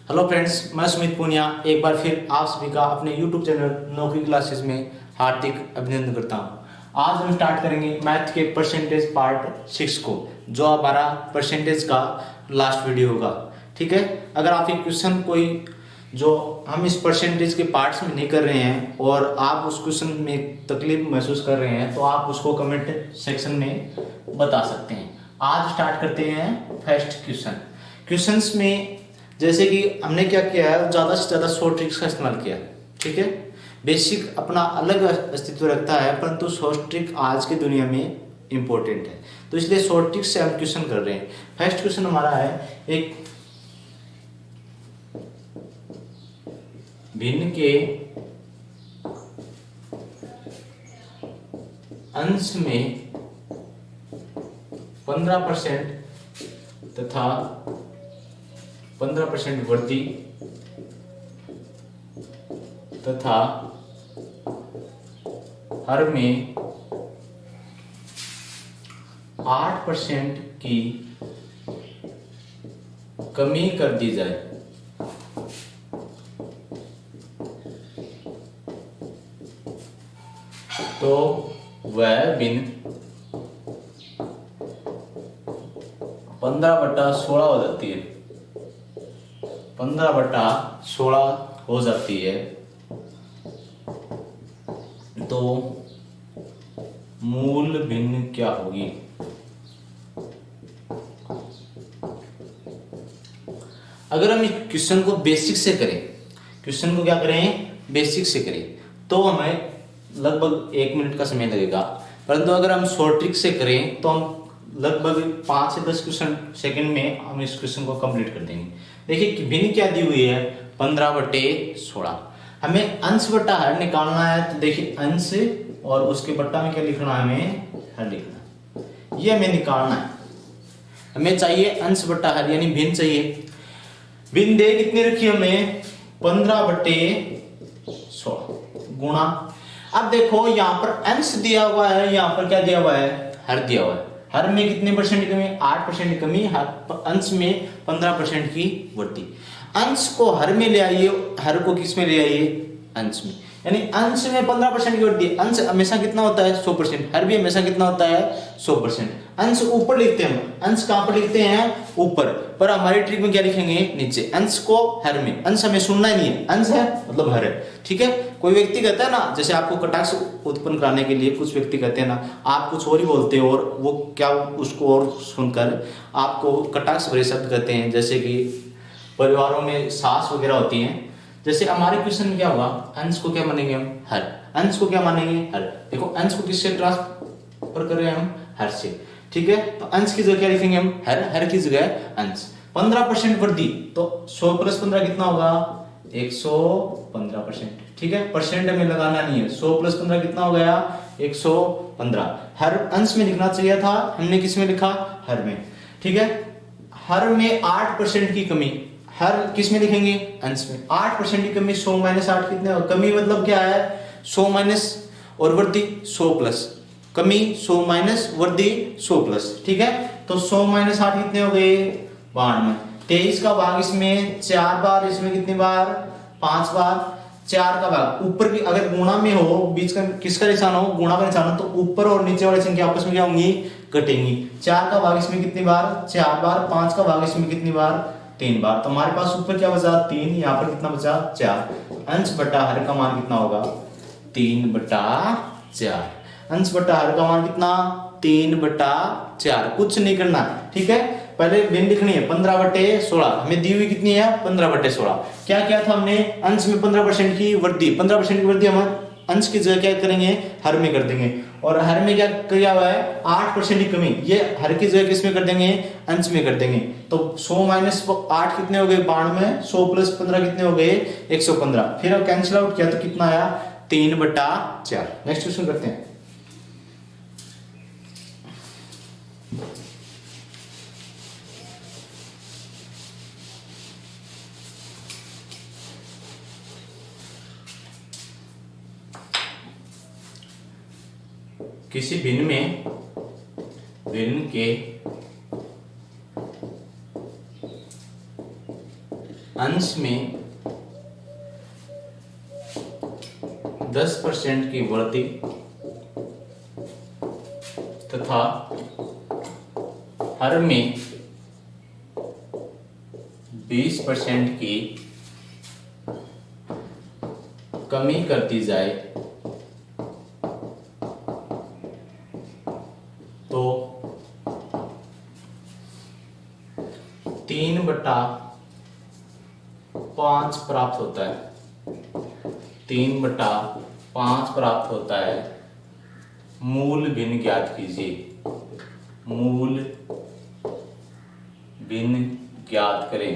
Hello friends, मैं सुमित पूनिया एक बार फिर आप सभी का अपने यूट्यूब चैनल नौकरी क्लासेस में हार्दिक अभिनंदन करता हूं। आज हम स्टार्ट करेंगे मैथ के परसेंटेज पार्ट 6 को, जो हमारा परसेंटेज का लास्ट वीडियो होगा। ठीक है, अगर आप ये क्वेश्चन कोई जो हम इस परसेंटेज के पार्ट्स में नहीं कर रहे हैं और आप उस क्वेश्चन में तकलीफ महसूस कर रहे हैं तो आप उसको कमेंट सेक्शन में बता सकते हैं। आज स्टार्ट करते हैं फर्स्ट क्वेश्चंस में। जैसे कि हमने क्या किया है, ज़्यादा से ज़्यादा शॉर्ट ट्रिक्स का इस्तेमाल किया। ठीक है, बेसिक अपना अलग अस्तित्व रखता है, परंतु शॉर्ट ट्रिक आज की दुनिया में इम्पोर्टेंट है, तो इसलिए शॉर्ट ट्रिक से हम क्वेश्चन कर रहे हैं। फर्स्ट क्वेश्चन हमारा है, एक भिन्न के अंश में 15% तथा 15% वृद्धि तथा हर में 8% की कमी कर दी जाए तो वह भिन्न 15/16 हो जाती है। 15/16 हो जाती है, तो मूल भिन्न क्या होगी? अगर हम इस क्वेश्चन को बेसिक से करें, क्वेश्चन को क्या करें, बेसिक से करें, तो हमें लगभग 1 मिनट का समय लगेगा। परंतु अगर हम शॉर्ट ट्रिक से करें तो हम लगभग 5 से 10 क्वेश्चन सेकंड में हम इस क्वेश्चन को कंप्लीट कर देंगे। देखिए कि भिन्न क्या दी हुई है, 15/16। हमें अंश बटा हर निकालना है, तो देखिए अंश और उसके बट्टा में क्या लिखना है, हमें हर लिखना है। ये हमें निकालना है। हमें चाहिए अंश बटा हर, यानी भिन्न चाहिए। भिन्न दे कितनी रखी हमें, 15/16 गुणा। अब देखो यहाँ पर अंश दिया हुआ है, यहाँ पर क्या दिया हुआ है, हर दिया हुआ है। हर में कितने परसेंट की कमी, 8% कमी, अंश में 15% की वृद्धि। अंश को हर में ले आइए, हर को किस में ले आइए, अंश में। यानी अंश में 15% की वृद्धि। अंश हमेशा कितना होता है, 100%। हर भी हमेशा कितना होता है, 100%। अंश ऊपर लिखते हैं हम, अंश कहां पर लिखते हैं, ऊपर। पर हमारी ट्रिक में क्या लिखेंगे, नीचे। अंश को हर में, अंश हमें सुनना ही नहीं है, अंश है मतलब हर है। ठीक है, कोई व्यक्ति कहता है ना, जैसे आपको कटाक्ष उत्पन्न कराने के लिए कुछ व्यक्ति कहते हैं ना, आप कुछ और ही बोलते हो और वो क्या उसको और सुनकर आपको कटाक्ष भरे शब्द कहते हैं। जैसे कि परिवारों में सास वगैरह होती हैं। जैसे हमारे क्वेश्चन में क्या होगा, अंश को क्या मानेंगे हम, हर। अंश को क्या मानेंगे, हर। देखो अंश को किससे ट्रांसफर कर रहे हैं हम, हर से। ठीक है, तो अंश की जगह क्या लिखेंगे हम, हर। हर की जगह अंश। 15% वृद्धि, तो 100 + 15 कितना होगा, 115%। ठीक है, परसेंट हमें लगाना नहीं है। 100 + 15 कितना हो गया, 115। हर अंश में लिखना चाहिए था, हमने किस में लिखा, हर में। ठीक है, हर में 8% की कमी, हर किस में लिखेंगे, अंश में। 8% की कमी, 100 - 8 कितने हो, कमी मतलब क्या है, 100 माइनस और वृद्धि 100 प्लस। कमी 100 माइनस, वृद्धि 100 प्लस। ठीक है, तो 100 - 8 कितने हो गए, 92। 23 का भाग इसमें 4 बार, इसमें कितनी बार, 5 बार। 4 का भाग ऊपर की, अगर गुणा में हो, बीच का किसका निशान हो, गुणा का निशान हो, तो ऊपर और नीचे वाली संख्या आपस में क्या होंगी, घटेंगी। 4 का भाग इसमें कितनी बार, 4 बार। 5 का भाग इसमें कितनी बार, 3 बार। तो हमारे पास ऊपर क्या बचा, 3, यहाँ पर कितना बचा, 4। अंश बटा हर का मान कितना होगा, 3/4। अंश बटा हर का मान कितना, 3/4। कुछ नहीं करना। ठीक है, पहले भिन्न लिखनी है, 15/16। हमें दी हुई कितनी है, 15/16। क्या किया था हमने, अंश में 15% की वृद्धि। 15% की वृद्धि हम अंश की जगह क्या करेंगे, हर में कर देंगे। और हर में क्या किया हुआ है, 8% की कमी, ये हर की जगह किस में कर देंगे, अंश में कर देंगे। तो 100 - 8 कितने हो गए, 92। 100 + 15 कितने हो गए, 115। फिर अब कैंसिल आउट किया तो कितना आया, 3/4। नेक्स्ट क्वेश्चन करते हैं। किसी भिन्न में भिन्न के अंश में 10% की वृद्धि तथा हर में 20% की कमी कर दी जाए तो 3/5 प्राप्त होता है। 3/5 प्राप्त होता है। मूल भिन्न ज्ञात कीजिए। मूल भिन्न ज्ञात करें।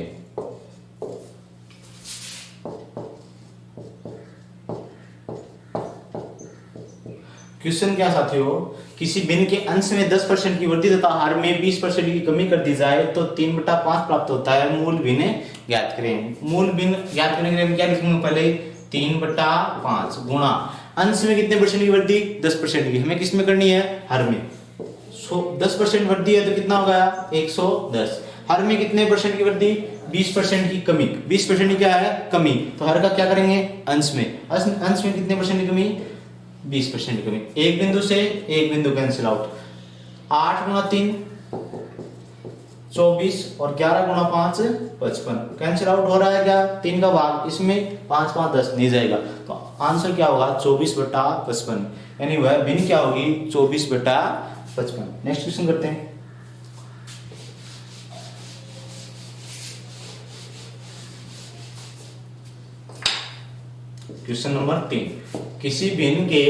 क्वेश्चन क्या साथियों, किसी भिन्न के अंश में 10% की वृद्धि तथा हर में 20% की कमी कर दी जाए तो 3/5 प्राप्त होता है। मूल भिन्न ज्ञात करें। मूल भिन्न ज्ञात करने के लिए क्या लिखूंगा, पहले 3/5 गुणा अंश में कितने परसेंट की वृद्धि, 10% की, हमें किस में करनी है, हर में। 10% वृद्धि है तो कितना होगा, 110। हर में कितने परसेंट की वृद्धि, 20% की कमी। 20% की क्या है, कमी, तो हर का क्या करेंगे, अंश में। अंश में कितने परसेंट की कमी, 20% की कमी। एक बिंदु से एक बिंदु कैंसिल आउट। 8 गुणा 3 24 और 11 गुणा 5 55। कैंसिल आउट हो रहा है क्या, 3 का भाग, इसमें 5 5 10 नहीं जाएगा, तो आंसर क्या होगा, 24/55। यानी वह भिन्न क्या होगी, 24/55। नेक्स्ट क्वेश्चन करते हैं। क्वेश्चन नंबर 3, किसी भिन्न के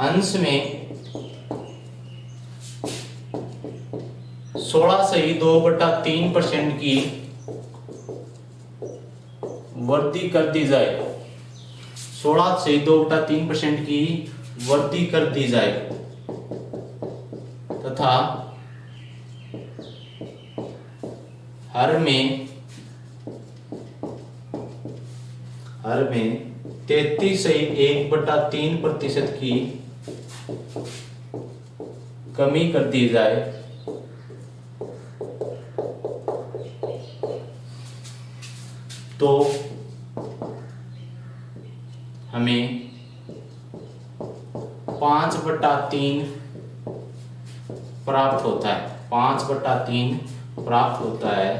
अंश में 16 से 2/3% की वृद्धि कर दी जाए। 16 से 2/3% की वृद्धि कर दी जाए तथा हर में 33 से 1/3% की कमी कर दी जाए तो हमें 5/3 प्राप्त होता है। 5/3 प्राप्त होता है।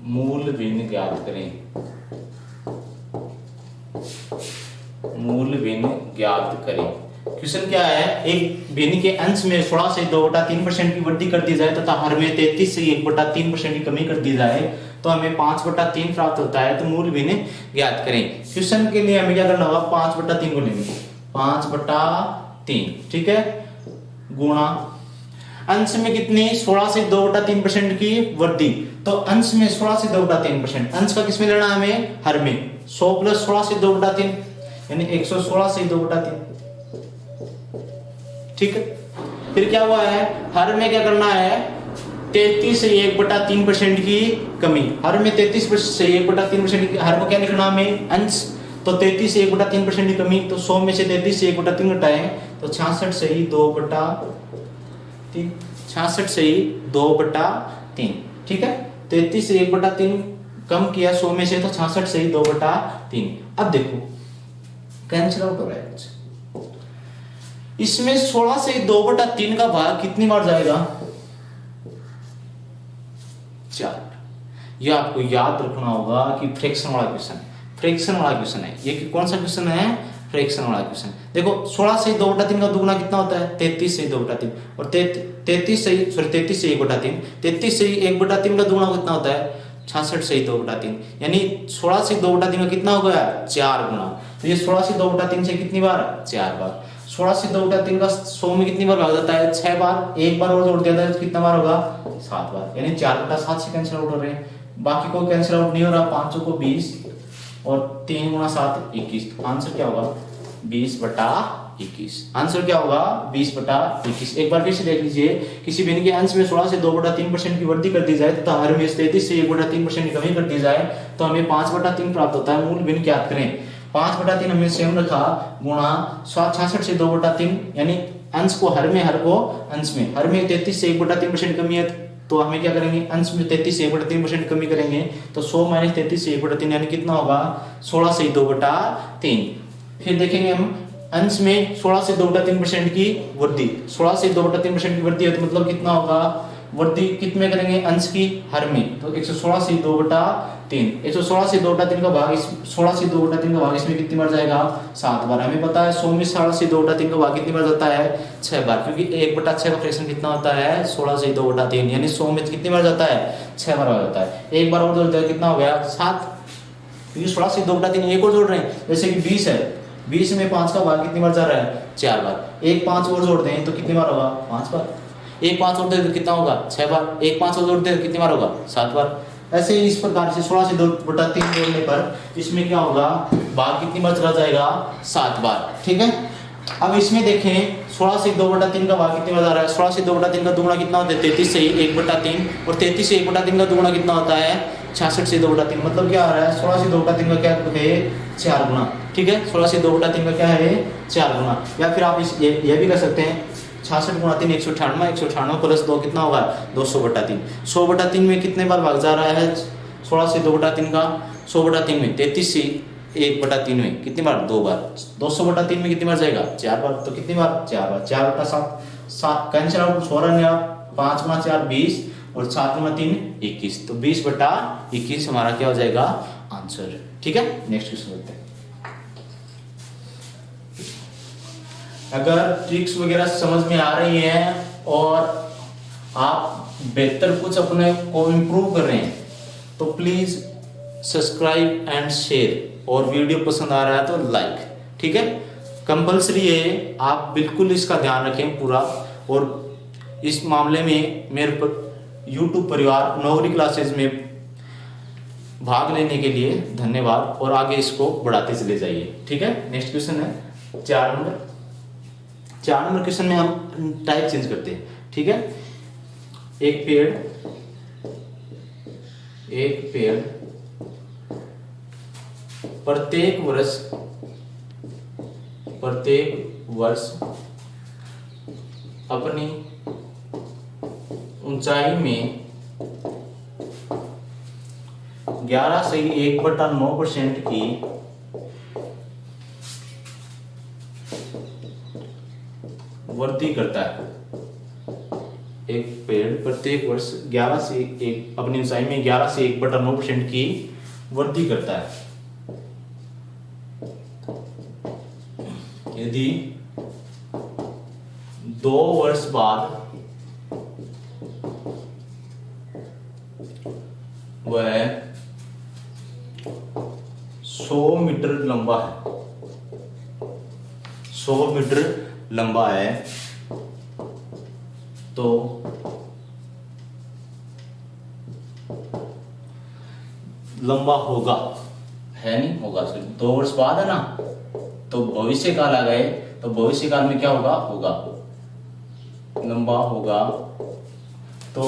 मूल भिन्न ज्ञात करें। मूल भिन्न ज्ञात करें। क्वेश्चन क्या है, एक भिन्न के अंश में 16 से 2/3% की वृद्धि कर दी जाए तथा हर में 33 से 1/3% की कमी कर दी जाए तो हमें 5/3 प्राप्त होता है। तो मूल भिन्न ज्ञात करें। क्वेश्चन के लिए हमें क्या करना होगा, 5/3 को लेंगे, 5/3, ठीक है, गुणा अंश में कितनी, 16 से 2/3% की वृद्धि, तो अंश में 16 से 2/3%, अंश का किसमें लेना है हमें, हर में। 100 + 16 से 2/3 यानी 116 से 2/3, ठीक है। फिर क्या हुआ है, हर में क्या करना है, 33 से 1/3% की कमी। हर में 33 से 1/3% की, हर को क्या लिखना हमें, अंश, तो 33 से 1/3% की कमी, तो 100 में से 33 से 1/3 घटाएं तो 66 से ही 2/3, 66 से ही 2/3, ठीक है। 33 से 1/3 कम किया 100 में से, तो 66 से ही 2/3। अब देखो कैंसिल आउट हो रहा है कुछ, इसमें 16 से 2/3 का भाग कितनी बार जाएगा, 4। यह आपको याद रखना होगा कि फ्रैक्शन वाला क्वेश्चन है, फ्रैक्शन वाला क्वेश्चन है ये। कौन सा क्वेश्चन है, फ्रैक्शन वाला क्वेश्चन। देखो 16 से 2/3 का दुगना कितना होता है, 33 से 2/3, और 33 से 1/3, 33 से 1/3 का दुगना कितना होता है, 66 से 2/3, यानी 16 से 2/3 का कितना हो गया, 4 गुना। तो ये 16 से 2/3 से कितनी बार, 4 बार। 16 से 2/3 का 100 में कितनी बार भाग जाता है, 6 बार। एक बार और जोड़ दिया था तो कितना बार होगा, 7 बार, यानी 4/7 से कैंसिल आउट हो रहे हैं। बाकी को कैंसिल आउट नहीं हो रहा, 5 को 20 और 3 गुणा 7 21। आंसर क्या होगा, 20/21। आंसर क्या होगा, 20/21। एक बार फिर से देख लीजिए, किसी भिन्न के अंश में 16 से 2/3% की वृद्धि कर दी जाए तथा हर में 33 से 1/3% की कमी कर दी जाए तो हमें 5/3 प्राप्त होता है। मूल भिन्न ज्ञात करें। 5/3 हमने सेम रखा, गुणा 66 से 2/3 यानी अंश को हर में, हर को अंश में। हर में 33 से 1/3% कमी है, तो हमें क्या करेंगे, अंश में 33 से 1/3% कमी करेंगे, तो 100 - 33 से 1/3 यानी कितना होगा, 16 से 2/3। फिर देखेंगे हम अंश में 16 से 2/3% की वृद्धि, 16 से 2/3% की वृद्धि है तो मतलब कितना होगा, वृद्धि कितने करेंगे, अंश की हर में, तो 116 से 2/3। 116 से 2/3 का भाग, 16 से 2/3 का भाग इसमें कितनी बार जाएगा, 7 बार। हमें पता है 100 में 16 से 2/3 का भाग कितनी बार जाता है, 6 बार, क्योंकि 1/6 का फ्रैक्शन कितना होता है, 16 से 2/3, यानी 100 में कितनी बार जाता है, 6 बार जाता है। एक बार और जोड़ दिया कितना हो गया, 7, क्योंकि 16 से 2/3 एक और जोड़ रहे हैं, जैसे कि 20 है, 20 में 5 का भाग कितनी बार जा रहा है, 4 बार। एक 5 और जोड़ दें तो कितनी बार होगा, 5 बार। एक 5 और दे तो कितना होगा, 6 बार। एक 5 और जोड़ दे तो कितनी बार होगा, 7 बार। ऐसे ही इस प्रकार से 16 से 2/3 जोड़ने पर इसमें क्या होगा, भाग कितनी बार चला जाएगा, 7 बार। ठीक है, अब इसमें देखें 16 से 2/3 का भाग कितनी बार जा रहा है, 16 से 2/3 का दुगुना कितना होता है, 33 से 1/3, और 33 से 1/3 का दुगुना कितना होता है, 66 से 2/3। मतलब क्या आ रहा है, 16 से 2/3 का क्या है, 4 गुना। ठीक है, 16 से 2/3 का क्या है, 4 गुना। या फिर आप इस ये भी कर सकते हैं, 66 × 3 198, 198 प्लस 2 कितना होगा, 200/3। 100/3 में कितने बार भाग जा रहा है 16 से 2/3 का, 100/3 में 33 से 1/3 में कितनी बार, 2 बार। 200/3 में कितनी बार जाएगा, 4 बार। तो कितनी बार, 4 बार। 4/7 कैंसिल आउट, 16 5 × 4 20 और 7 × 3 21, तो 20/21 हमारा क्या हो जाएगा, आंसर। ठीक है, नेक्स्ट क्वेश्चन करते हैं। अगर ट्रिक्स वगैरह समझ में आ रही है और आप बेहतर कुछ अपने को इम्प्रूव कर रहे हैं तो प्लीज सब्सक्राइब एंड शेयर, और वीडियो पसंद आ रहा है तो लाइक। ठीक है, कंपलसरी है, आप बिल्कुल इसका ध्यान रखें पूरा। और इस मामले में मेरे पर यूट्यूब परिवार नौकरी क्लासेस में भाग लेने के लिए धन्यवाद, और आगे इसको बढ़ाते चले जाइए। ठीक है, नेक्स्ट क्वेश्चन है 4 नंबर। 4 नंबर क्वेश्चन में हम टाइप चेंज करते हैं। ठीक है, एक पेड़ प्रत्येक वर्ष अपनी ऊंचाई में 11 से 1/9% की वृद्धि करता है। एक पेड़ प्रत्येक वर्ष 11 से 1 अपनी ऊंचाई में 11 से 1/9% की वृद्धि करता है। यदि 2 वर्ष बाद वह 100 मीटर लंबा है, 100 मीटर लंबा है, तो लंबा होगा, है नहीं होगा, सिर्फ 2 वर्ष बाद है ना, तो भविष्य काल आ गए, तो भविष्य काल में क्या होगा, लंबा होगा। तो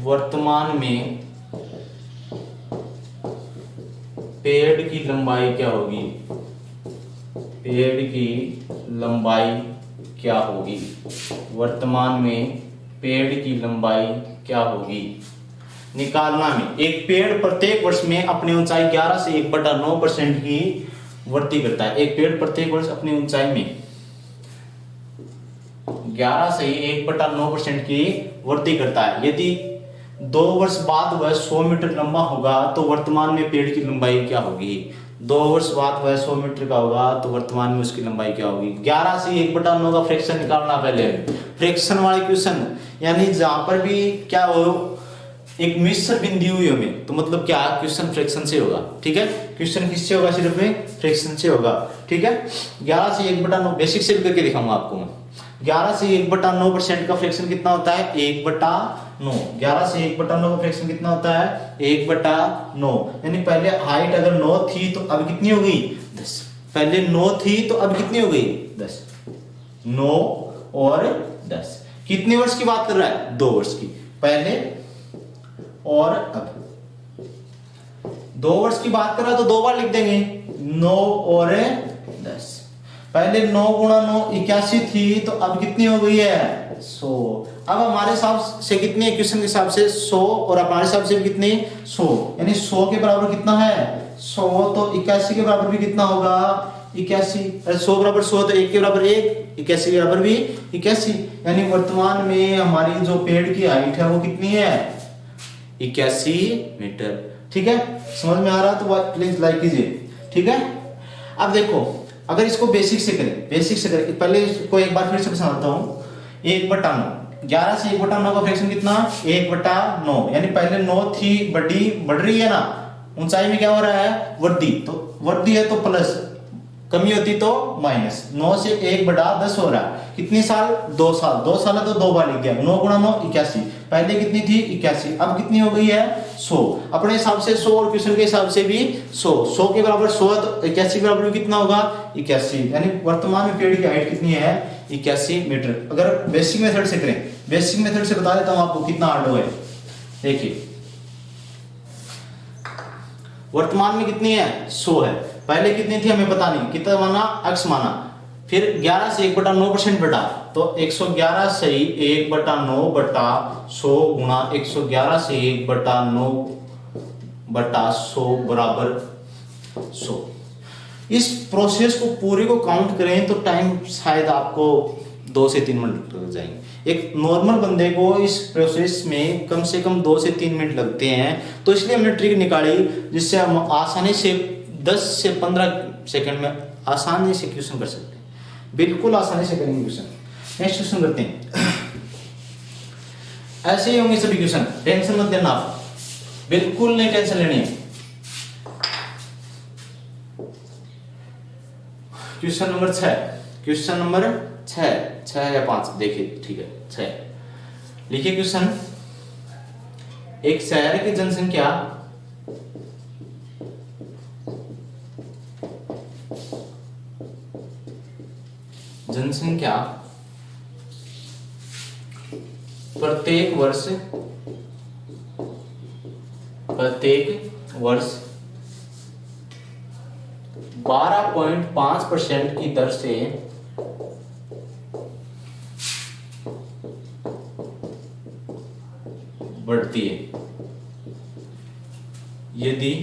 वर्तमान में पेड़ की लंबाई क्या होगी, पेड़ की लंबाई क्या होगी, वर्तमान में पेड़ की लंबाई क्या होगी निकालना में। एक पेड़ प्रत्येक वर्ष में अपनी ऊंचाई 11 से 1/9% की वृद्धि करता है। एक पेड़ प्रत्येक वर्ष अपनी ऊंचाई में 11 से 1/9% की वृद्धि करता है। यदि 2 वर्ष बाद वह 100 मीटर लंबा होगा तो वर्तमान में पेड़ की लंबाई क्या होगी। 2 वर्ष बाद वह 100 मीटर का होगा तो वर्तमान में उसकी लंबाई क्या होगी। 11 से 1/9 का फ्रैक्शन निकालना पहले, फ्रैक्शन वाले क्वेश्चन, यानी जहां पर भी क्या हो एक मिश्र बिंदु हुई हमें, तो मतलब क्या क्वेश्चन फ्रैक्शन से होगा। ठीक है, क्वेश्चन किससे होगा, सिर्फ फ्रैक्शन से होगा। ठीक है, 11 से 1/9 बेसिक से करके दिखाऊंगा आपको मैं। 11 से 1/9% का फ्रैक्शन कितना होता है, 1/9। 11 से 1/9 का फ्रैक्शन कितना होता है, 1/9। यानी पहले हाइट अगर 9 थी तो अब कितनी हो गई, 10। पहले 9 थी तो अब कितनी हो गई, 10। 9 और 10 कितने वर्ष की बात कर रहा है, 2 वर्ष की, पहले और अब। 2 वर्ष की बात कर रहा है तो 2 बार लिख देंगे, 9 और 10। पहले 9 गुणा 9 81 थी, तो अब कितनी हो गई है 100। अब हमारे हिसाब से कितनी है, क्वेश्चन के हिसाब से 100, और हमारे हिसाब से भी कितनी 100, यानी 100 के बराबर कितना है 100, तो 81 के बराबर भी कितना होगा 81। 100 बराबर 100 तो 1 के बराबर 1, 81 के बराबर भी 81, यानी वर्तमान में हमारी जो पेड़ की हाइट है वो कितनी है 81 मीटर। ठीक है, समझ में आ रहा तो प्लीज लाइक कीजिए। ठीक है, अब देखो अगर इसको बेसिक से करें, पहले इसको एक बार फिर से समझाता हूँ। 1/9, 11 से 1/9 का फ्रैक्शन कितना 1/9, यानी पहले 9 थी, बढ़ रही है ना, ऊंचाई में क्या हो रहा है वृद्धि, तो वृद्धि है तो प्लस, कमी होती तो माइनस। 9 से 1/10 हो रहा है, कितने साल 2 साल, 2 साल है तो 2 बार लिख गया, 9 गुणा 9 81, पहले कितनी थी 81, अब कितनी हो गई है 100। अपने हिसाब से 100 और क्वेश्चन के हिसाब से भी 100 के बराबर 100 है, तो 81 के बराबर कितना होगा 81, यानी वर्तमान में पेड़ की हाइट कितनी है 81 मीटर। अगर बेसिक मेथड से करें, बेसिक मेथड से बता देता हूं आपको कितना हार्ड है। देखिए वर्तमान में कितनी है 100 है, पहले कितनी थी हमें पता नहीं, कितना माना x माना, फिर 11 से 1/9% बढ़ा, तो 111 से 1/9 बटा 100 गुणा 111 से 1/9 बटा 100 बराबर 100। इस प्रोसेस को पूरे को काउंट करें तो टाइम शायद आपको 2 से 3 मिनट लग जाएंगे। एक नॉर्मल बंदे को इस प्रोसेस में कम से कम 2 से 3 मिनट लगते हैं, तो इसलिए हमने ट्रिक निकाली जिससे हम आसानी से 10 से 15 सेकंड में आसानी से क्वेश्चन कर सकते हैं, बिल्कुल आसानी से करेंगे क्वेश्चन। नेक्स्ट क्वेश्चन करते हैं। ऐसे ही होंगे सभी क्वेश्चन, टेंशन मत लेना आप, बिल्कुल नहीं टेंशन लेनी है। क्वेश्चन नंबर 6, क्वेश्चन नंबर 6 या 5, देखिए ठीक है 6 लिखिए क्वेश्चन। एक शहर की जनसंख्या प्रत्येक वर्ष 12.5% की दर से बढ़ती है। यदि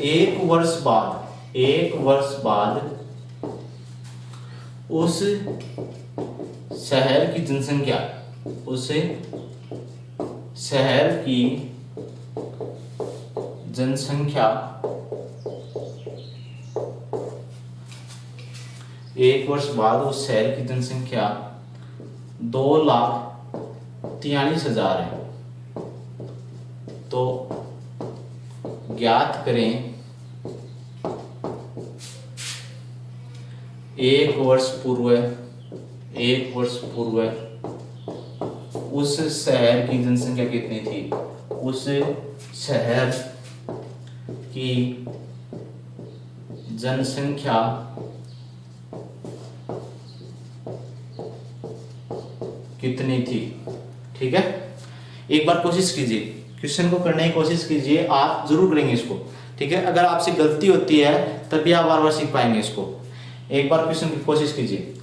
एक वर्ष बाद उस शहर की जनसंख्या 2,43,000 है, तो ज्ञात करें एक वर्ष पूर्व उस शहर की जनसंख्या कितनी थी, उस शहर की जनसंख्या कितनी थी। ठीक है, एक बार कोशिश कीजिए, क्वेश्चन को करने की कोशिश कीजिए, आप जरूर करेंगे इसको। ठीक है, अगर आपसे गलती होती है तभी आप बार बार सीख पाएंगे इसको। एक बार क्वेश्चन की कोशिश कीजिए।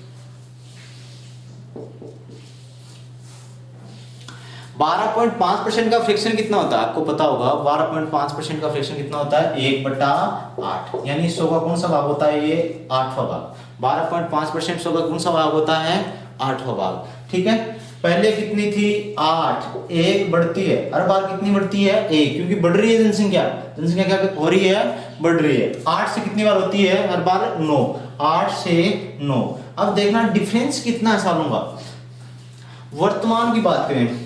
12.5% का फ्रैक्शन कितना होता है आपको पता होगा। 12.5% का फ्रैक्शन कितना होता है 1/8, यानी 100 का कौन सा भाग होता है ये 8वां भाग। 12.5% 100 का कौन सा भाग होता है 8वां भाग। ठीक है, पहले कितनी थी 8, 1 बढ़ती है, हर बार कितनी बढ़ती है 1, क्योंकि बढ़ रही है जनसंख्या क्या हो रही है बढ़ रही है। 8 से कितनी बार होती है हर बार 9, 8 से 9। अब देखना डिफरेंस कितना है सालों का। वर्तमान की बात करें,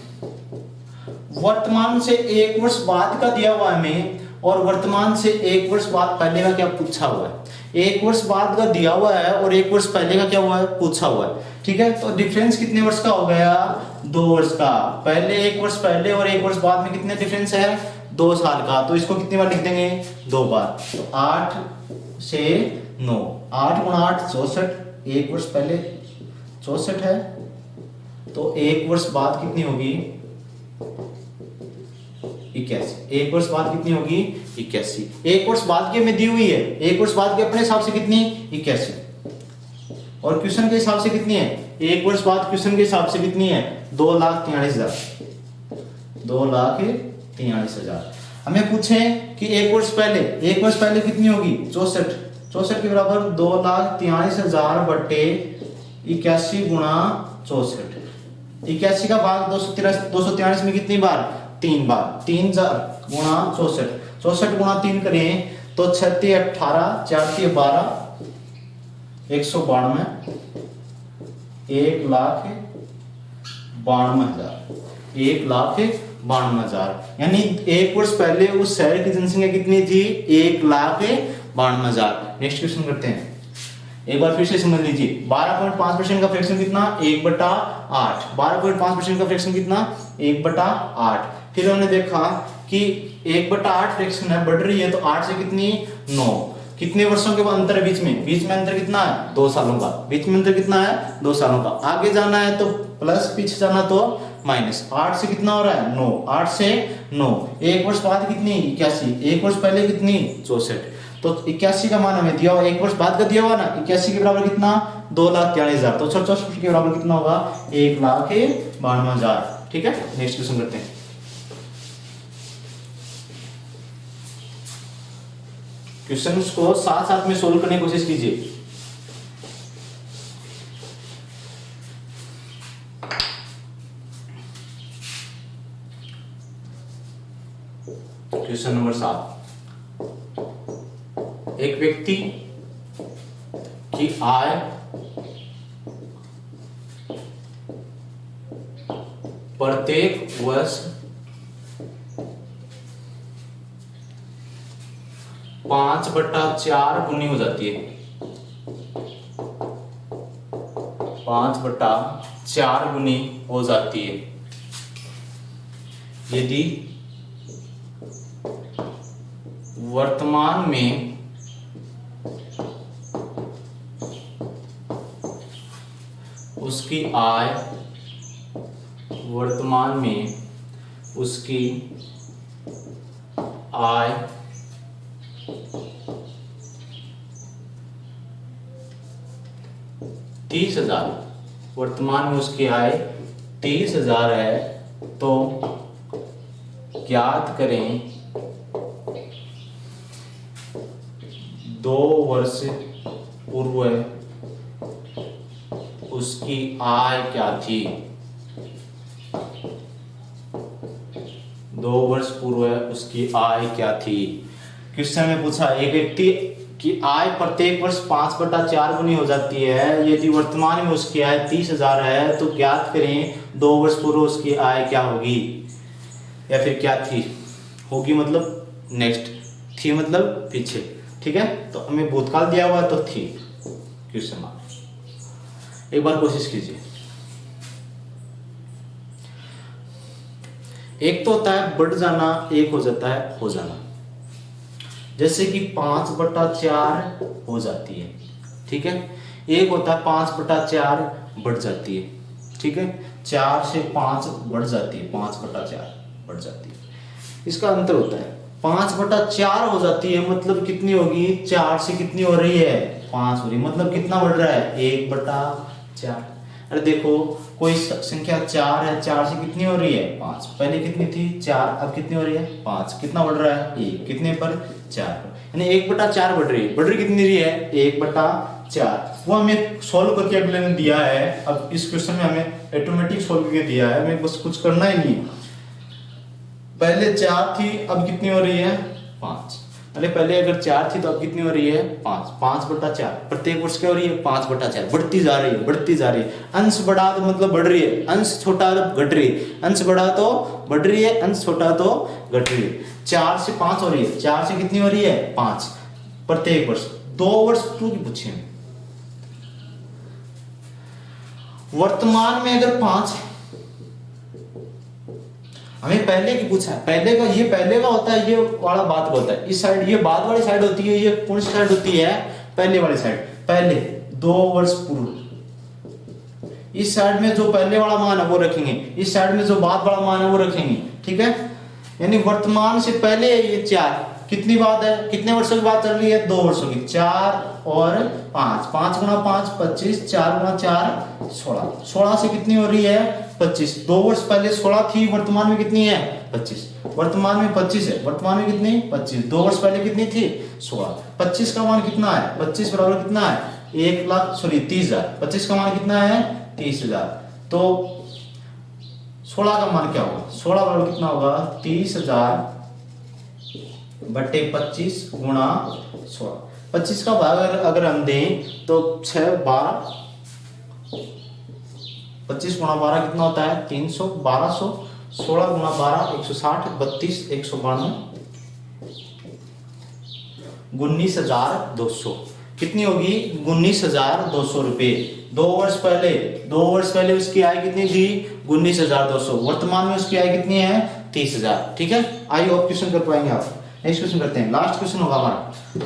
वर्तमान से 1 वर्ष बाद का दिया हुआ है हमें, और वर्तमान से 1 वर्ष बाद पहले का क्या पूछा हुआ है। 1 वर्ष बाद का दिया हुआ है और 1 वर्ष पहले का क्या हुआ है पूछा हुआ है। ठीक है, तो डिफरेंस कितने वर्ष का हो गया 2 वर्ष का। पहले 1 वर्ष पहले और 1 वर्ष बाद में कितने डिफरेंस है 2 साल का, तो इसको कितनी बार लिख देंगे 2 बार। तो 8 से 9, 8 गुणा 8 64, 1 वर्ष पहले 64 है, तो 1 वर्ष बाद कितनी होगी 81। एक वर्ष बाद कितनी होगी 81। एक वर्ष बाद की हमें दी हुई है, एक वर्ष बाद के अपने हिसाब से कितनी 81, और क्वेश्चन के हिसाब से कितनी है, एक वर्ष बाद क्वेश्चन के हिसाब से कितनी है 2,43,000, 2,43,000। हमें पूछे कि एक वर्ष पहले कितनी होगी 64, 64 के बराबर 2,43,000 बटे 81 गुणा 64। 81 का भाग 243 में कितनी बार 3 बार, 3,000 गुणा 64, 64 गुणा 3 करें तो 36 18 4 12 192, 1,92,000, 1,92,000। यानी एक वर्ष पहले उस शहर की जनसंख्या कितनी थी 1,92,000। नेक्स्ट क्वेश्चन करते हैं, एक बार फिर से समझ लीजिए। 12.5% का फ्रैक्शन कितना 1/8, 12.5% का फ्रैक्शन कितना 1/8। फिर हमने देखा कि 1/8 फ्रैक्शन है, बढ़ रही है तो 8 से कितनी 9, कितने वर्षों के अंतर है बीच में अंतर कितना है 2 सालों का, बीच में अंतर कितना है 2 सालों का। आगे जाना है तो प्लस, पीछे जाना तो माइनस। 8 से कितना हो रहा है 9, 8 से 9। एक वर्ष बाद कितनी 81, एक वर्ष पहले कितनी 64, तो 81 का मान हमें दिया हुआ, एक वर्ष बाद का दिया हुआ ना 81 के बराबर कितना 2,43,000, तो 64 के बराबर कितना होगा 1,92,000। ठीक है, नेक्स्ट क्वेश्चन करते हैं। क्वेश्चन को साथ साथ में सोल्व करने की कोशिश कीजिए। क्वेश्चन नंबर 7, एक व्यक्ति की आय प्रत्येक वर्ष 5/4 गुनी हो जाती है, 5/4 गुनी हो जाती है यदि वर्तमान में उसकी आय 30,000, वर्तमान में उसकी आय 30,000 है, तो ज्ञात करें 2 वर्ष पूर्व उसकी आय क्या थी। 2 वर्ष पूर्व उसकी आय क्या थी। क्वेश्चन में पूछा एक व्यक्ति की आय प्रत्येक वर्ष 5/4 गुनी हो जाती है, यदि वर्तमान में उसकी आय 30,000 है, तो ज्ञात करें 2 वर्ष पूर्व उसकी आय क्या होगी, या फिर क्या थी। होगी मतलब नेक्स्ट, थी मतलब पीछे। ठीक है, तो हमें भूतकाल दिया हुआ तो थी क्वेश्चन मार्क। एक बार कोशिश कीजिए। एक तो होता है बढ़ जाना, एक हो जाता है हो जाना। जैसे कि 5/4 हो जाती है, ठीक है। एक होता है 5/4 बढ़ जाती है, ठीक है। 4 से 5 बढ़ जाती है, 5/4 बढ़ जाती है। इसका अंतर होता है 5/4 हो जाती है मतलब कितनी होगी, 4 से कितनी हो रही है 5 हो रही है, मतलब कितना बढ़ रहा है 1/4। अरे देखो कोई संख्या 4 है, 4 से कितनी हो रही है 5, पहले कितनी थी 4, अब कितनी हो रही है 5, कितना बढ़ रहा है 1, कितने पर 4 पर, यानी 1/4 बढ़ रही है। बढ़ रही कितनी रही है 1/4। वो हमें सोल्व करके अगले ने दिया है। अब इस क्वेश्चन में हमें ऑटोमेटिक सोल्व करके दिया है, हमें बस कुछ करना ही नहीं है। पहले 4 थी, अब कितनी हो रही है 5। अरे पहले अगर 4 थी तो अब कितनी हो रही है 5, 5/4। प्रत्येक वर्ष क्या हो रही है 5/4, बढ़ती जा रही है, बढ़ती जा रही है। अंश बढ़ा तो मतलब बढ़ रही है, अंश छोटा तो घट रही है, अंश बढ़ा तो बढ़ रही है, अंश छोटा तो घट रही है। 4 से 5 हो रही है, 4 से कितनी हो रही है 5 प्रत्येक वर्ष। 2 वर्ष पूर्व की पूछे, वर्तमान में अगर 5 है, हमें पहले की पूछा है। पहले का, ये पहले का होता है, ये वाला बाद का होता है। इस साइड ये बाद वाली साइड होती है, ये कौन सी साइड होती है पहले वाली साइड। पहले 2 वर्ष पूर्व, इस साइड में जो पहले वाला मान है वो रखेंगे, इस साइड में जो बाद वाला मान है वो रखेंगे, ठीक है। यानी वर्तमान से पहले ये 4 कितनी बात है, कितने वर्षों की बात चल रही है, 2 वर्षों की। 4 और 5, 5 गुना 5 25, 4 गुना 4 16, 16 से कितनी हो रही है 25। 2 वर्ष पहले 16 थी, वर्तमान में कितनी है 25, वर्तमान में 25 है, वर्तमान में कितनी 25, 2 वर्ष पहले कितनी थी 16। 25 का मान कितना है, 25 बराबर कितना है 30,000, 25 का मान कितना है 30,000। तो 16 का मान क्या होगा, 16 बराबर कितना होगा 30,000 बटे 25 गुणा 16। 25 का भाग अगर हम दें तो 6 12, 25 गुणा 12 कितना होता है 300, 1200, 16 गुणा 12 160, 32 192, 19,200 कितनी होगी 19,200 रुपए। 2 वर्ष पहले उसकी आय कितनी थी 19,200, वर्तमान में उसकी आय कितनी है 30,000। ठीक है, आई होप क्वेश्चन कर पाएंगे आप। नेक्स्ट क्वेश्चन करते हैं, लास्ट क्वेश्चन होगा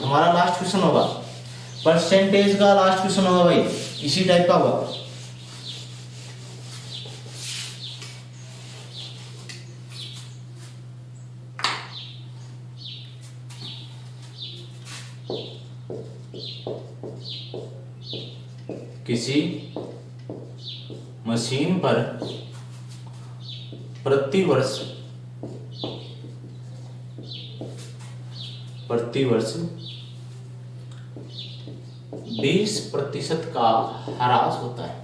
हमारा लास्ट क्वेश्चन होगा परसेंटेज का, लास्ट क्वेश्चन होगा भाई, इसी टाइप का होगा। किसी मशीन पर प्रति वर्ष 20% का ह्रास होता है,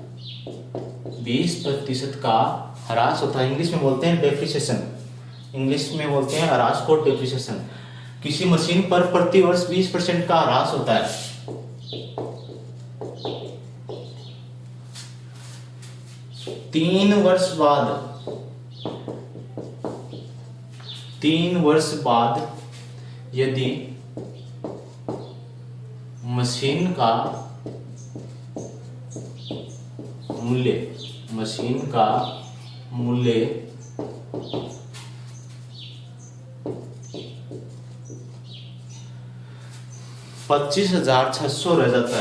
20% का ह्रास होता है। इंग्लिश में बोलते हैं डेप्रिसिएशन, इंग्लिश में बोलते हैं ह्रास को डेप्रिसिएशन। किसी मशीन पर प्रति वर्ष 20% का ह्रास होता है। 3 वर्ष बाद यदि मशीन का मूल्य 25,600 रह जाता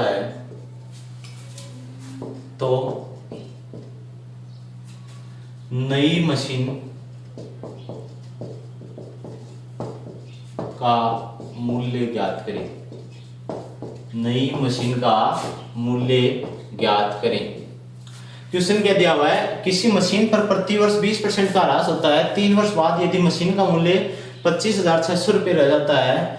है तो नई मशीन का मूल्य ज्ञात करें, नई मशीन का मूल्य ज्ञात करें। क्वेश्चन क्या दिया हुआ है, किसी मशीन पर प्रति वर्ष 20% का ह्रास होता है। 3 वर्ष बाद यदि मशीन का मूल्य 25,600 रुपये रह जाता है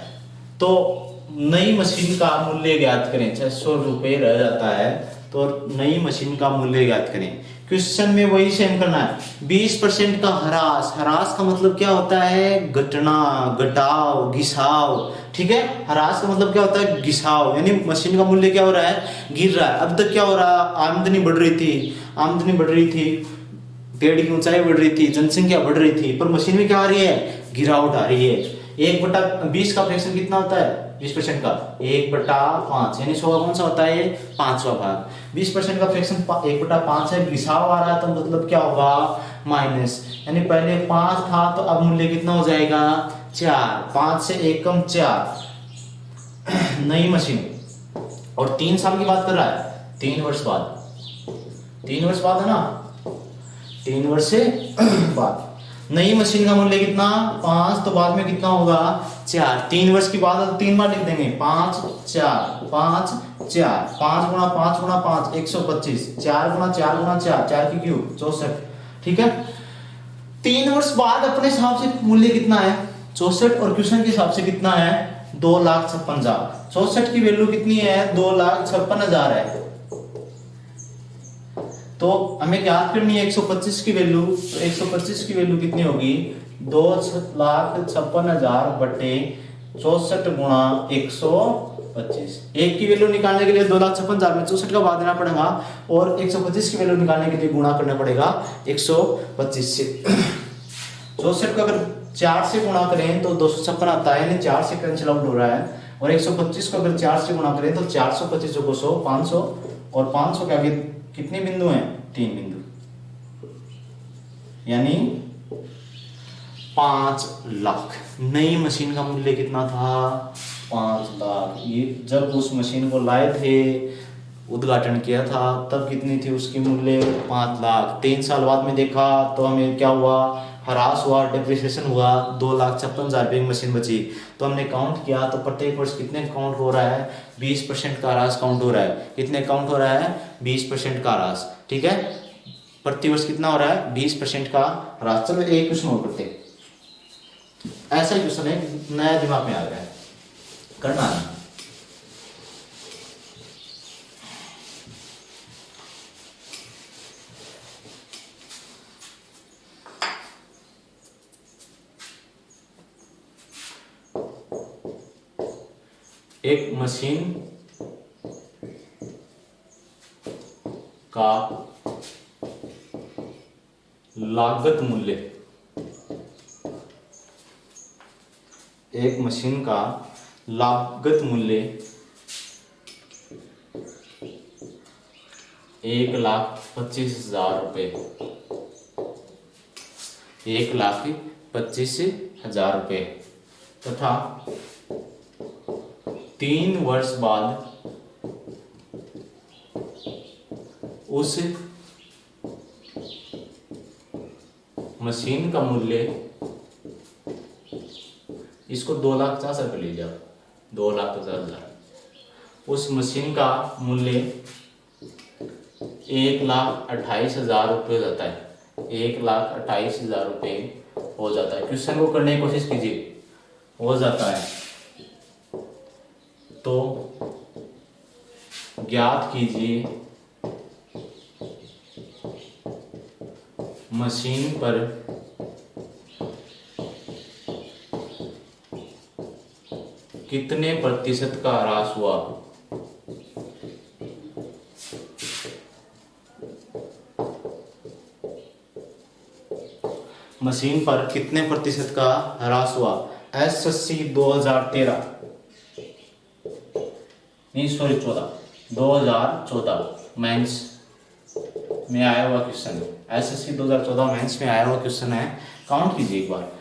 तो नई मशीन का मूल्य ज्ञात करें। 600 रुपये रह जाता है तो नई मशीन का मूल्य ज्ञात करें। क्वेश्चन में वही सेम करना है, 20% का ह्रास, ह्रास का मतलब क्या होता है घटना, घटाव, घिसाव। ठीक है, ह्रास का मतलब क्या होता है घिसाव, यानी मशीन का मूल्य क्या हो रहा है गिर रहा है। अब तक क्या हो रहा है, आमदनी बढ़ रही थी, पेड़ की ऊंचाई बढ़ रही थी, जनसंख्या बढ़ रही थी, पर मशीन में क्या आ रही है गिरावट आ रही है। 1/20 का फ्रैक्शन कितना होता है 20% का 1/5, यानी 100 कौन सा होता है 5वां भाग। 20% का फ्रैक्शन 1/5 है, घिसाव आ रहा है तो मतलब क्या होगा माइनस, यानी पहले 5 था तो अब मूल्य कितना हो जाएगा 4, 5 से 1 कम 4। नई मशीन, और 3 साल की बात कर रहा है, 3 वर्ष बाद, 3 वर्ष बाद है ना, 3 वर्ष से बाद नई मशीन का मूल्य कितना 5, तो बाद में कितना होगा 4। 3 वर्ष की बात है तो 3 बार लिख देंगे 5 4 5 4, 5 गुणा 5 गुणा 5 125, 4 गुणा 4 गुणा 4, 4 की क्यूब 64। ठीक है, 3 वर्ष बाद अपने हिसाब से मूल्य कितना है 64, और क्वेश्चन के हिसाब से कितना है 2,56,000। 64 की वैल्यू कितनी है 2,56,000 है, तो हमें ज्ञात करनी है 125 की वैल्यू। तो 125 की वैल्यू कितनी होगी 2,56,000 बटे 64 गुणा 125। एक की वैल्यू निकालने के लिए 2,56,000 में 64 का भाग देना पड़ेगा, और 125 की वैल्यू निकालने के लिए गुणा करना पड़ेगा 125 से। 64 को अगर 4 से गुणा करें तो 256 आता है, यानी 4 से कैंसिल आउट हो रहा है, और 125 को अगर 4 से गुणा करें तो 425 को 100 500, और 500 के आगे कितने बिंदु हैं 3 बिंदु, यानी 5 लाख। नई मशीन का मूल्य कितना था 5 लाख। ये जब उस मशीन को लाए थे उद्घाटन किया था तब कितनी थी उसकी मूल्य 5 लाख। 3 साल बाद में देखा तो हमें क्या हुआ, ह्रास हुआ, डेप्रिसिएशन हुआ, 2,56,000 रुपये की मशीन बची। तो हमने काउंट किया तो प्रत्येक वर्ष कितने काउंट हो रहा है, 20% का ह्रास काउंट हो रहा है। कितने काउंट हो रहा है, 20% का ह्रास। ठीक है, प्रतिवर्ष कितना हो रहा है, 20% का ह्रास। चलो एक क्वेश्चन और करते हैं, ऐसा ही क्वेश्चन है, नया दिमाग में आ गया है, करना है। एक मशीन का लागत मूल्य, एक मशीन का लागत मूल्य 1,25,000 रुपये, 1,25,000 रुपये तथा 3 वर्ष बाद उस मशीन का मूल्य, इसको 2,50,000 रुपये ले जाओ, 2,50,000, उस मशीन का मूल्य 1,28,000 रुपये हो जाता है, 1,28,000 रुपये हो जाता है। क्वेश्चन को करने की कोशिश कीजिए, हो जाता है। तो ज्ञात कीजिए मशीन पर कितने प्रतिशत का ह्रास हुआ, मशीन पर कितने प्रतिशत का ह्रास हुआ। SSC 2013 नहीं सॉरी 2014 मेंस में आया हुआ क्वेश्चन है। SSC 2014 मेंस में आया हुआ क्वेश्चन है, काउंट कीजिए एक बार।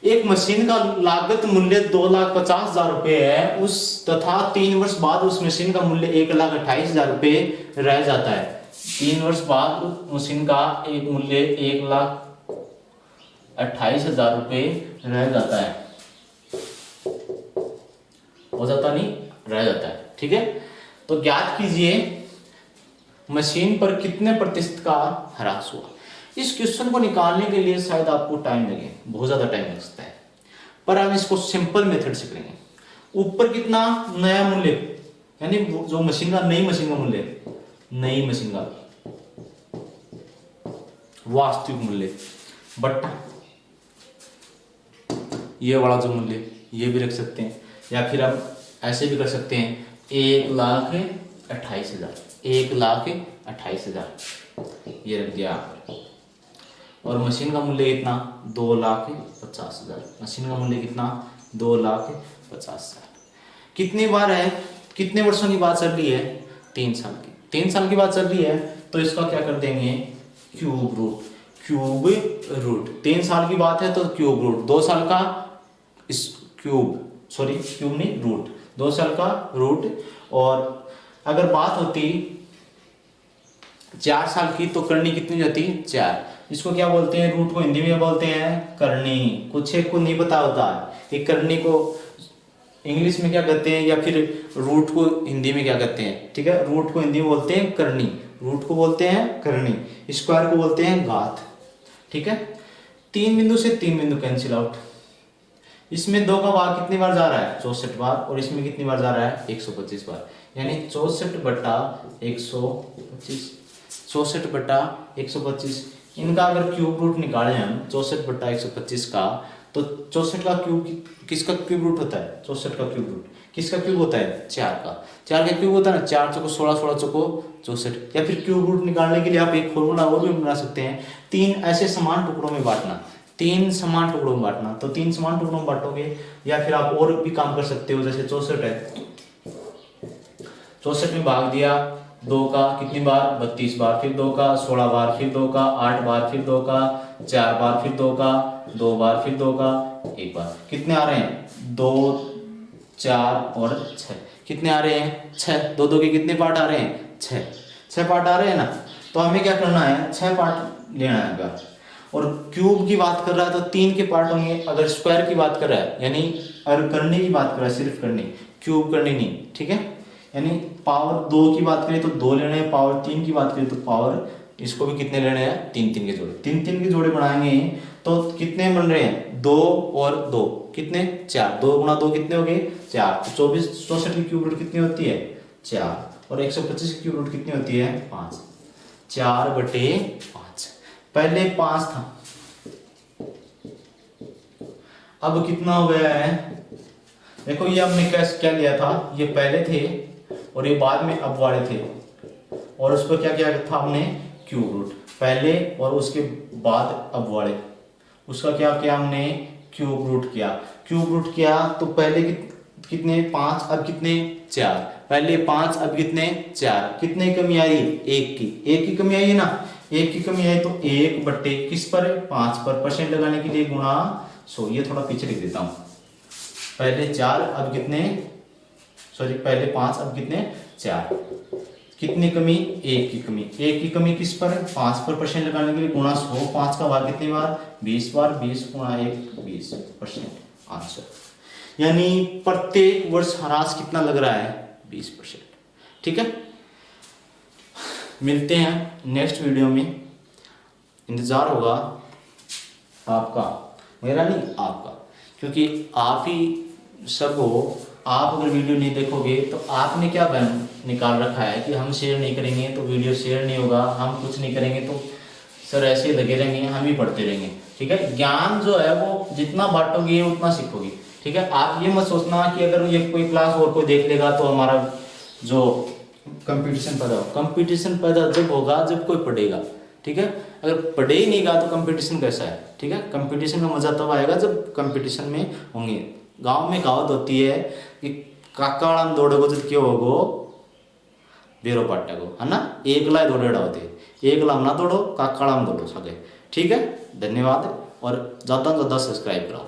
एक मशीन का लागत मूल्य 2,50,000 रुपये है, उस तथा 3 वर्ष बाद उस मशीन का मूल्य 1,28,000 रुपये रह जाता है। 3 वर्ष बाद उस मशीन का एक मूल्य 1,28,000 रुपये रह जाता है, हो जाता नहीं, रह जाता है। ठीक है, तो ज्ञात कीजिए मशीन पर कितने प्रतिशत का ह्रास हुआ। इस क्वेश्चन को निकालने के लिए शायद आपको टाइम लगे, बहुत ज्यादा टाइम लग सकता है, पर हम इसको सिंपल मेथड से करेंगे। ऊपर कितना नया मूल्य, यानी जो मशीन का, नई मशीन का मूल्य, नई मशीन का वास्तविक मूल्य बटा ये वाला जो मूल्य, ये भी रख सकते हैं, या फिर हम ऐसे भी कर सकते हैं 1,28,000, 1,28,000 ये रख दिया। और मशीन का मूल्य कितना, 2,50,000, मशीन का मूल्य कितना, 2,50,000। कितनी बार है, कितने वर्षों की बात चल रही है, 3 साल की, 3 साल की बात चल रही है, तो इसका क्या कर देंगे, क्यूब रूट, क्यूब रूट। 3 साल की बात है तो क्यूब रूट, 2 साल का इस क्यूब, सॉरी क्यूब नहीं रूट, 2 साल का रूट। और अगर बात होती 4 साल की तो करनी कितनी जाती, 4। इसको क्या बोलते हैं, रूट को हिंदी में बोलते हैं करनी। कुछ एक को नहीं पता होता है कि करनी को इंग्लिश में क्या कहते हैं, या फिर रूट को हिंदी में क्या कहते हैं। ठीक है, रूट को हिंदी में बोलते हैं करनी, रूट को बोलते हैं करनी, स्क्वायर को बोलते हैं घात। ठीक है, 3 बिंदु से 3 बिंदु कैंसिल आउट। इसमें 2 का भाग कितनी बार जा रहा है, 64 बार, और इसमें कितनी बार जा रहा है, 125 बार, यानी 64/125, 64/125। इनका अगर क्यूब रूट निकालें हम 64/125 का, तो 64 का क्यूब किसका क्यूब रूट होता है, 64 का क्यूब रूट किसका क्यूब होता है, 4 का। 4 का क्यूब होता है ना, 4 चौको 16, 16 चौको 64। या फिर क्यूब रूट निकालने के लिए आप एक फॉर्मूला और भी बना सकते हैं, 3 ऐसे समान टुकड़ों में बांटना, 3 समान टुकड़ों में बांटना। तो 3 समान टुकड़ों में बांटोगे, या फिर आप और भी काम कर सकते हो, जैसे 64 है, 64 में भाग दिया 2 का कितनी बार, 32 बार, फिर 2 का 16 बार, फिर 2 का 8 बार, फिर 2 का 4 बार, फिर 2 का 2 बार, फिर 2 का 1 बार। कितने आ रहे हैं, 2, 4 और 6। कितने आ रहे हैं, 6। 2 2 के कितने पार्ट आ रहे हैं, छः पार्ट आ रहे हैं ना, तो हमें क्या करना है, 6 पार्ट लेना है अगर। और क्यूब की बात कर रहा है तो 3 के पार्ट होंगे। अगर स्क्वायर की बात कर रहा है, यानी अगर करने की बात कर रहा है, सिर्फ करने, क्यूब करने नहीं, ठीक है। यानी पावर 2 की बात करें तो 2 लेने हैं, पावर 3 की बात करें तो पावर, इसको भी कितने लेने हैं, 3 के जोड़े। 3 के जोड़े बनाएंगे तो कितने बन रहे हैं, 2 और 2 कितने, 4। 2 गुणा 2 कितने हो गए, 4। तो 64 की क्यूब रूट कितनी होती है, 4। और 125 की क्यूब रूट कितनी होती है, 5। 4/5। पहले 5 था, अब कितना हो गया है, देखो ये हमने क्या लिया था, ये पहले थे और ये बाद में अब वाले थे, और उस पर क्या किया था हमने, क्यूब रूट। पहले और उसके बाद अब वाले, उसका क्या किया हमने, क्यूब रूट किया। क्यूब रूट किया तो पहले कितने 5, अब कितने 4। पहले 5, अब कितने 4। कितने कमी आई, 1 की। 1 की कमी आई है ना, 1 की कमी आई तो 1 किस पर, 5 पर। परसेंट लगाने के लिए गुणा 100। ये थोड़ा पीछे लिख देता हूँ, पहले 4 अब कितने, सॉरी पहले 5 अब कितने 4। कितनी कमी, 1 की कमी। 1 की कमी किस पर, 5 पर। परसेंट लगाने के लिए गुणा 100। 5 का बार कितनी बार, 20 बार। 20 गुणा 1, 20% आंसर। यानी प्रत्येक वर्ष ह्रास कितना लग रहा है, 20%। ठीक है, मिलते हैं नेक्स्ट वीडियो में। इंतजार होगा आपका, मेरा नहीं आपका, क्योंकि आप ही सब हो। आप अगर वीडियो नहीं देखोगे तो आपने क्या बैन निकाल रखा है कि हम शेयर नहीं करेंगे तो वीडियो शेयर नहीं होगा, हम कुछ नहीं करेंगे तो सर ऐसे लगे रहेंगे, हम ही पढ़ते रहेंगे। ठीक है, ज्ञान जो है वो जितना बांटोगे उतना सीखोगे। ठीक है, आप ये मत सोचना कि अगर ये कोई क्लास और कोई देख लेगा तो हमारा जो कंपटीशन पैदा हो। कंपटीशन पैदा जब होगा जब कोई पढ़ेगा। ठीक है, अगर पढ़े ही नहीं गा तो कंपटीशन कैसा है। ठीक है, कंपटीशन का मजा तब आएगा जब कंपटीशन में होंगे। गांव में कहावत होती है कि काकाड़ाम दौड़ोगो जब क्यों होगो बेरो पाटेगो, है ना। एकला दौड़ेड़ा होते, एकला ना दौड़ो, काकाड़ाम दौड़ो सके। ठीक है, धन्यवाद, और ज़्यादा से ज़्यादा सब्सक्राइब कराओ।